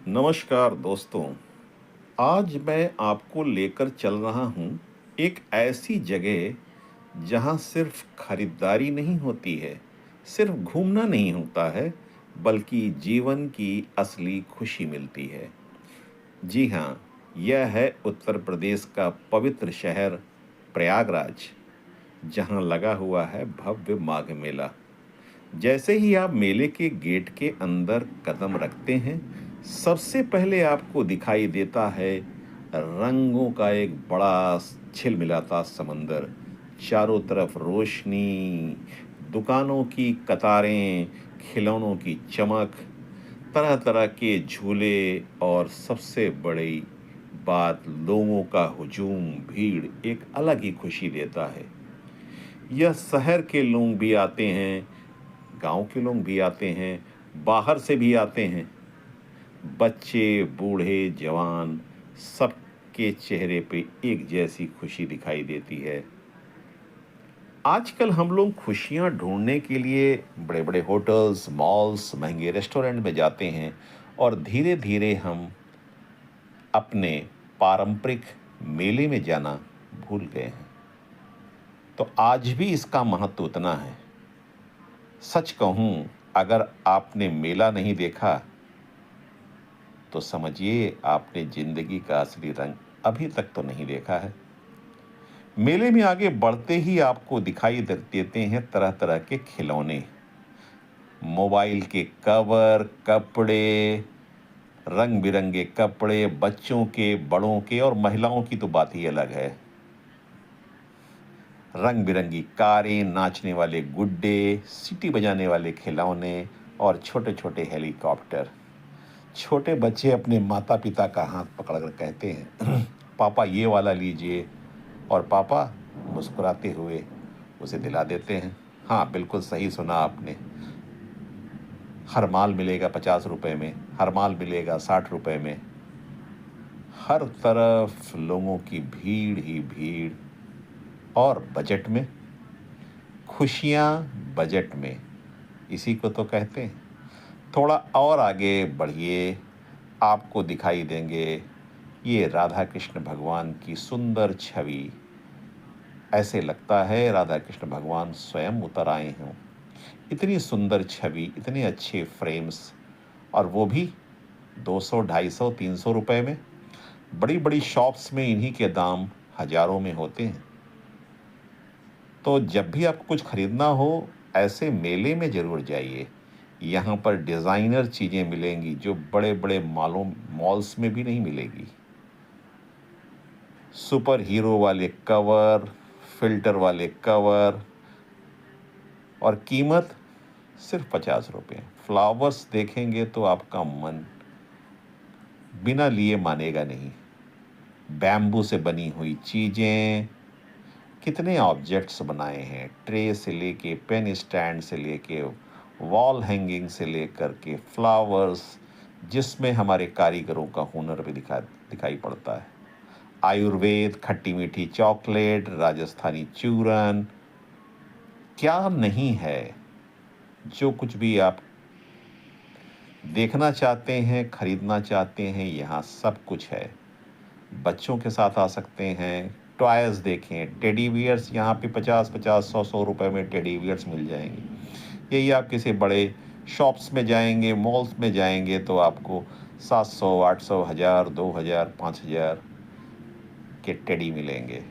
नमस्कार दोस्तों। आज मैं आपको लेकर चल रहा हूँ एक ऐसी जगह जहाँ सिर्फ खरीदारी नहीं होती है, सिर्फ घूमना नहीं होता है, बल्कि जीवन की असली खुशी मिलती है। जी हाँ, यह है उत्तर प्रदेश का पवित्र शहर प्रयागराज, जहाँ लगा हुआ है भव्य माघ मेला। जैसे ही आप मेले के गेट के अंदर कदम रखते हैं, सबसे पहले आपको दिखाई देता है रंगों का एक बड़ा छिलमिलाता समंदर। चारों तरफ रोशनी, दुकानों की कतारें, खिलौनों की चमक, तरह-तरह के झूले और सबसे बड़ी बात लोगों का हुजूम, भीड़ एक अलग ही खुशी देता है। यह शहर के लोग भी आते हैं, गांव के लोग भी आते हैं, बाहर से भी आते हैं। बच्चे, बूढ़े, जवान सबके चेहरे पे एक जैसी खुशी दिखाई देती है। आजकल हम लोग खुशियां ढूंढने के लिए बड़े-बड़े होटल्स, मॉल्स, महंगे रेस्टोरेंट में जाते हैं और धीरे-धीरे हम अपने पारंपरिक मेले में जाना भूल गए हैं। तो आज भी इसका महत्व उतना है। सच कहूं, अगर आपने मेला नहीं देखा तो समझिए आपने जिंदगी का असली रंग अभी तक तो नहीं देखा है। मेले में आगे बढ़ते ही आपको दिखाई देते हैं तरह तरह के खिलौने, मोबाइल के कवर, कपड़े, रंग बिरंगे कपड़े, बच्चों के, बड़ों के और महिलाओं की तो बात ही अलग है। रंग बिरंगी कारें, नाचने वाले गुड्डे, सीटी बजाने वाले खिलौने और छोटे छोटे हेलीकॉप्टर। छोटे बच्चे अपने माता पिता का हाथ पकड़कर कहते हैं पापा ये वाला लीजिए, और पापा मुस्कुराते हुए उसे दिला देते हैं। हाँ, बिल्कुल सही सुना आपने। हर माल मिलेगा 50 रुपए में, हर माल मिलेगा 60 रुपए में। हर तरफ लोगों की भीड़ ही भीड़, और बजट में खुशियाँ, बजट में, इसी को तो कहते हैं। थोड़ा और आगे बढ़िए, आपको दिखाई देंगे ये राधा कृष्ण भगवान की सुंदर छवि। ऐसे लगता है राधा कृष्ण भगवान स्वयं उतर आए हों। इतनी सुंदर छवि, इतने अच्छे फ्रेम्स, और वो भी 200, 250, 300 रुपए में। बड़ी बड़ी शॉप्स में इन्हीं के दाम हजारों में होते हैं। तो जब भी आपको कुछ खरीदना हो, ऐसे मेले में ज़रूर जाइए। यहाँ पर डिज़ाइनर चीज़ें मिलेंगी जो बड़े बड़े मॉल्स में भी नहीं मिलेगी। सुपर हीरो वाले कवर, फिल्टर वाले कवर, और कीमत सिर्फ 50 रुपये। फ्लावर्स देखेंगे तो आपका मन बिना लिए मानेगा नहीं। बैम्बू से बनी हुई चीज़ें, कितने ऑब्जेक्ट्स बनाए हैं, ट्रे से लेके पेन स्टैंड से लेके वॉल हैंगिंग से लेकर के फ्लावर्स, जिसमें हमारे कारीगरों का हुनर भी दिखाई पड़ता है। आयुर्वेद, खट्टी मीठी चॉकलेट, राजस्थानी चूरन, क्या नहीं है। जो कुछ भी आप देखना चाहते हैं, खरीदना चाहते हैं, यहाँ सब कुछ है। बच्चों के साथ आ सकते हैं। टॉयज़ देखें, टेडी बियर्स यहाँ पे 50-50, 100-100 रुपए में टेडी बियर्स मिल जाएंगे। यही आप किसी बड़े शॉप्स में जाएंगे, मॉल्स में जाएंगे तो आपको 700, 800, 1000, 2000, 5000 के टेडी मिलेंगे।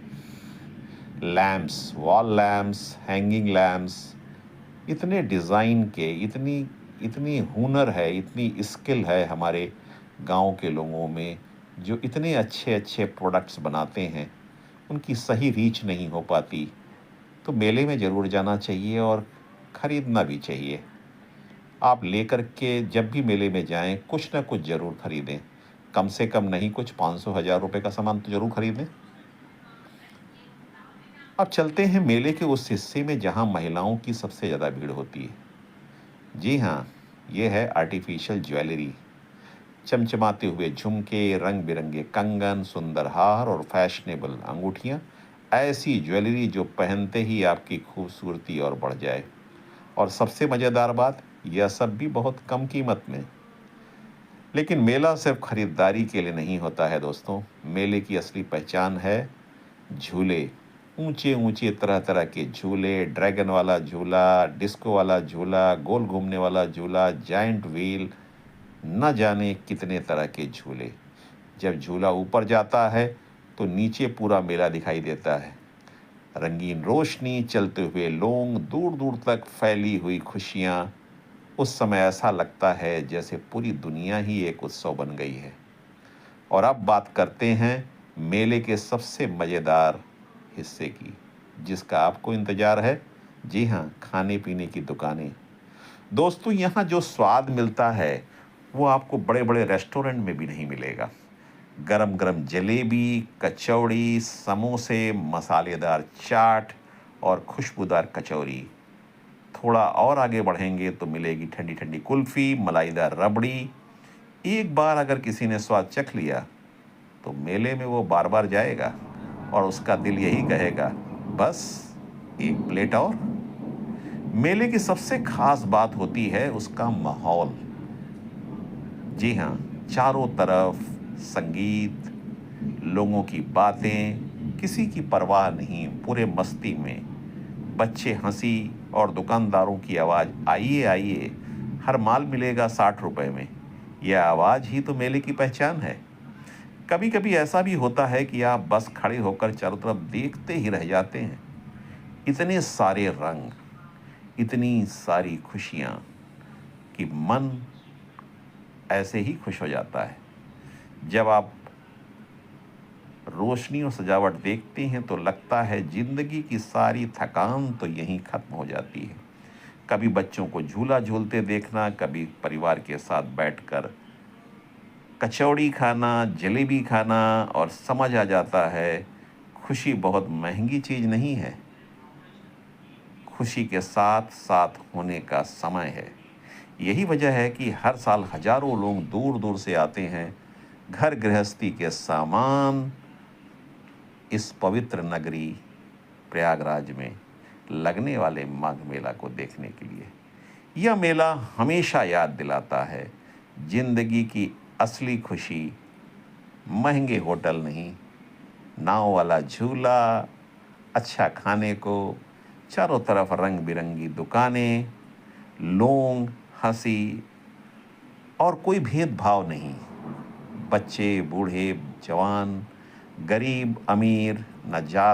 Lamps, wall lamps, hanging lamps, इतने डिज़ाइन के, इतनी इतनी हुनर है, इतनी स्किल है हमारे गांव के लोगों में, जो इतने अच्छे अच्छे प्रोडक्ट्स बनाते हैं। उनकी सही रीच नहीं हो पाती। तो मेले में ज़रूर जाना चाहिए और ख़रीदना भी चाहिए। आप लेकर के जब भी मेले में जाएं, कुछ ना कुछ ज़रूर ख़रीदें। कम से कम नहीं, कुछ 500, 1000 रुपए का सामान तो ज़रूर ख़रीदें। अब चलते हैं मेले के उस हिस्से में जहां महिलाओं की सबसे ज़्यादा भीड़ होती है। जी हाँ, ये है आर्टिफिशियल ज्वेलरी। चमचमाते हुए झुमके, रंग बिरंगे कंगन, सुंदर हार और फैशनेबल अंगूठियाँ। ऐसी ज्वेलरी जो पहनते ही आपकी खूबसूरती और बढ़ जाए। और सबसे मज़ेदार बात, यह सब भी बहुत कम कीमत में। लेकिन मेला सिर्फ खरीदारी के लिए नहीं होता है दोस्तों। मेले की असली पहचान है झूले। ऊंचे ऊंचे तरह तरह के झूले, ड्रैगन वाला झूला, डिस्को वाला झूला, गोल घूमने वाला झूला, जाइंट व्हील, न जाने कितने तरह के झूले। जब झूला ऊपर जाता है तो नीचे पूरा मेला दिखाई देता है। रंगीन रोशनी, चलते हुए लोग, दूर दूर तक फैली हुई खुशियाँ। उस समय ऐसा लगता है जैसे पूरी दुनिया ही एक उत्सव बन गई है। और अब बात करते हैं मेले के सबसे मज़ेदार हिस्से की, जिसका आपको इंतज़ार है। जी हाँ, खाने पीने की दुकानें। दोस्तों, यहाँ जो स्वाद मिलता है वो आपको बड़े बड़े रेस्टोरेंट में भी नहीं मिलेगा। गरम गरम जलेबी, कचौड़ी, समोसे, मसालेदार चाट और खुशबूदार कचौरी। थोड़ा और आगे बढ़ेंगे तो मिलेगी ठंडी ठंडी कुल्फ़ी, मलाईदार रबड़ी। एक बार अगर किसी ने स्वाद चख लिया तो मेले में वो बार बार जाएगा और उसका दिल यही कहेगा, बस एक प्लेट और। मेले की सबसे खास बात होती है उसका माहौल। जी हाँ, चारों तरफ संगीत, लोगों की बातें, किसी की परवाह नहीं, पूरे मस्ती में। बच्चे हंसी और दुकानदारों की आवाज़, आइए आइए, हर माल मिलेगा 60 रुपए में। यह आवाज़ ही तो मेले की पहचान है। कभी कभी ऐसा भी होता है कि आप बस खड़े होकर चारों तरफ देखते ही रह जाते हैं। इतने सारे रंग, इतनी सारी खुशियाँ कि मन ऐसे ही खुश हो जाता है। जब आप रोशनी और सजावट देखते हैं तो लगता है जिंदगी की सारी थकान तो यहीं खत्म हो जाती है। कभी बच्चों को झूला झूलते देखना, कभी परिवार के साथ बैठकर कचौड़ी खाना, जलेबी खाना, और समझ आ जाता है खुशी बहुत महंगी चीज़ नहीं है। खुशी के साथ साथ होने का समय है। यही वजह है कि हर साल हजारों लोग दूर दूर से आते हैं घर गृहस्थी के सामान इस पवित्र नगरी प्रयागराज में लगने वाले माघ मेला को देखने के लिए। यह मेला हमेशा याद दिलाता है जिंदगी की असली खुशी महंगे होटल नहीं, नाव वाला झूला, अच्छा खाने को, चारों तरफ रंग बिरंगी दुकानें, लोग, हंसी और कोई भेदभाव नहीं। बच्चे, बूढ़े, जवान, गरीब, अमीर, न जात